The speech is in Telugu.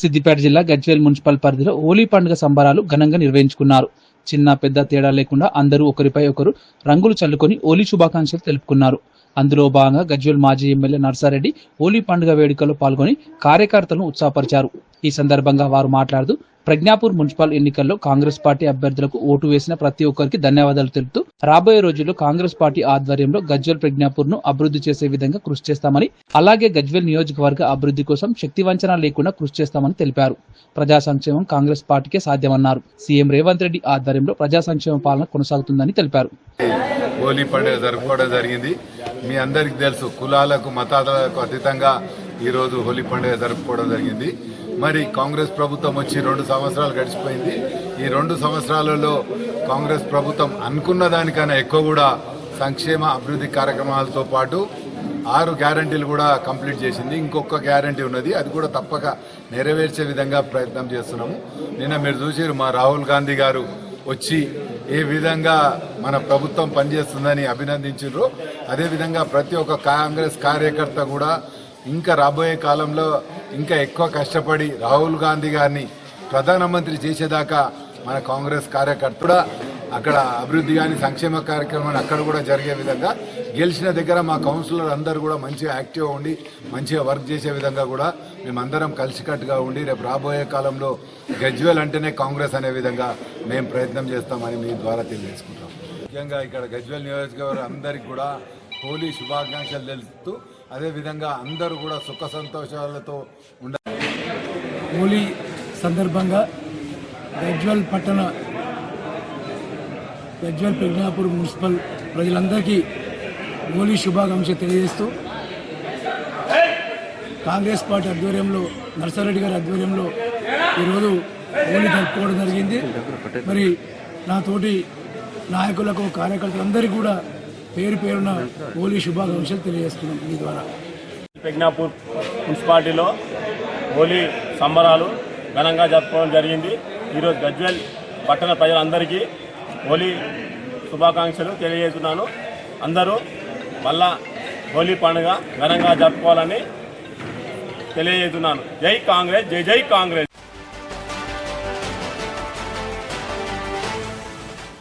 సిద్దిపేట జిల్లా గజ్వేల్ మున్సిపల్ పరిధిలో హోలీ పండుగ సంబరాలు ఘనంగా నిర్వహించుకున్నారు. చిన్న పెద్ద తేడా లేకుండా అందరూ ఒకరిపై ఒకరు రంగులు చల్లుకొని హోలీ శుభాకాంక్షలు తెలుపుకున్నారు. అందులో భాగంగా గజ్వేల్ మాజీ ఎమ్మెల్యే నర్సారెడ్డి హోలీ పండుగ వేడుకల్లో పాల్గొని కార్యకర్తలను ఉత్సాహపరిచారు. ఈ సందర్భంగా వారు మాట్లాడుతూ ప్రజ్ఞాపూర్ మున్సిపల్ ఎన్నికల్లో కాంగ్రెస్ పార్టీ అభ్యర్థులకు ఓటు వేసిన ప్రతి ఒక్కరికి ధన్యవాదాలు తెలుపుతూ రాబోయే రోజుల్లో కాంగ్రెస్ పార్టీ ఆధ్వర్యంలో గజ్వేల్ ప్రజ్ఞాపూర్ ను అభివృద్ధి చేసే విధంగా కృషి చేస్తామని, అలాగే గజ్వేల్ నియోజకవర్గ అభివృద్ధి కోసం శక్తివంచన లేకుండా కృషి చేస్తామని తెలిపారు. ప్రజా సంక్షేమం కాంగ్రెస్ పార్టీకే సాధ్యమన్నారు. సీఎం రేవంత్ రెడ్డి ఆధ్వర్యంలో ప్రజా సంక్షేమ పాలన కొనసాగుతుందని తెలిపారు. హోలీ పండుగ జరుపుకోవడం జరిగింది. మీ అందరికీ తెలుసు, కులాలకు మతాలకు అతీతంగా ఈరోజు హోలీ పండుగ జరుపుకోవడం జరిగింది. మరి కాంగ్రెస్ ప్రభుత్వం వచ్చి 2 సంవత్సరాలు గడిచిపోయింది. ఈ 2 సంవత్సరాలలో కాంగ్రెస్ ప్రభుత్వం అనుకున్న దానికన్నా ఎక్కువ కూడా సంక్షేమ అభివృద్ధి కార్యక్రమాలతో పాటు 6 గ్యారంటీలు కూడా కంప్లీట్ చేసింది. ఇంకొక గ్యారంటీ ఉన్నది, అది కూడా తప్పక నెరవేర్చే విధంగా ప్రయత్నం చేస్తున్నాము. నిన్న మీరు చూసారు, మా రాహుల్ గాంధీ గారు వచ్చి ఏ విధంగా మన ప్రభుత్వం పనిచేస్తుందని అభినందించారు. అదేవిధంగా ప్రతి ఒక్క కాంగ్రెస్ కార్యకర్త కూడా ఇంకా రాబోయే కాలంలో ఇంకా ఎక్కువ కష్టపడి రాహుల్ గాంధీ గారిని ప్రధానమంత్రి చేసేదాకా మన కాంగ్రెస్ కార్యకర్త కూడా అక్కడ అభివృద్ధి కానీ సంక్షేమ కార్యక్రమాన్ని అక్కడ కూడా జరిగే విధంగా గెలిచిన దగ్గర మా కౌన్సిలర్ అందరూ కూడా మంచిగా యాక్టివ్గా ఉండి మంచిగా వర్క్ చేసే విధంగా కూడా మేమందరం కలిసికట్టుగా ఉండి రేపు రాబోయే కాలంలో గజ్వేల్ అంటేనే కాంగ్రెస్ అనే విధంగా మేము ప్రయత్నం చేస్తామని మీ ద్వారా తెలియజేసుకుంటాం. ముఖ్యంగా ఇక్కడ గజ్వేల్ నియోజకవర్గం అందరికీ కూడా హోలీ శుభాకాంక్షలు తెలుపుతూ అదేవిధంగా అందరూ కూడా సుఖ సంతోషాలతో ఉండాలి. హోలీ సందర్భంగా గజ్వేల్ ప్రజ్ఞాపూర్ మున్సిపల్ ప్రజలందరికీ హోలీ శుభాకాంక్షలు తెలియజేస్తూ కాంగ్రెస్ పార్టీ ఆధ్వర్యంలో నర్సారెడ్డి గారి ఆధ్వర్యంలో ఈరోజు హోలీ జరుపుకోవడం జరిగింది. మరి నా తోటి నాయకులకు కార్యకర్తలందరికీ కూడా పేరు పేరున హోలీ శుభాకాంక్షలు తెలియజేస్తున్నాం. మీ ద్వారా ప్రజ్ఞాపూర్ మున్సిపాలిటీలో హోలీ సంబరాలు ఘనంగా జరుపుకోవడం జరిగింది. ఈరోజు గజ్వేల్ పట్టణ ప్రజలందరికీ హోలీ శుభాకాంక్షలు తెలియజేస్తున్నాను. అందరూ మళ్ళా హోలీ పండుగ ఘనంగా జరుపుకోవాలని తెలియజేస్తున్నాను. జై కాంగ్రెస్, జై జై కాంగ్రెస్.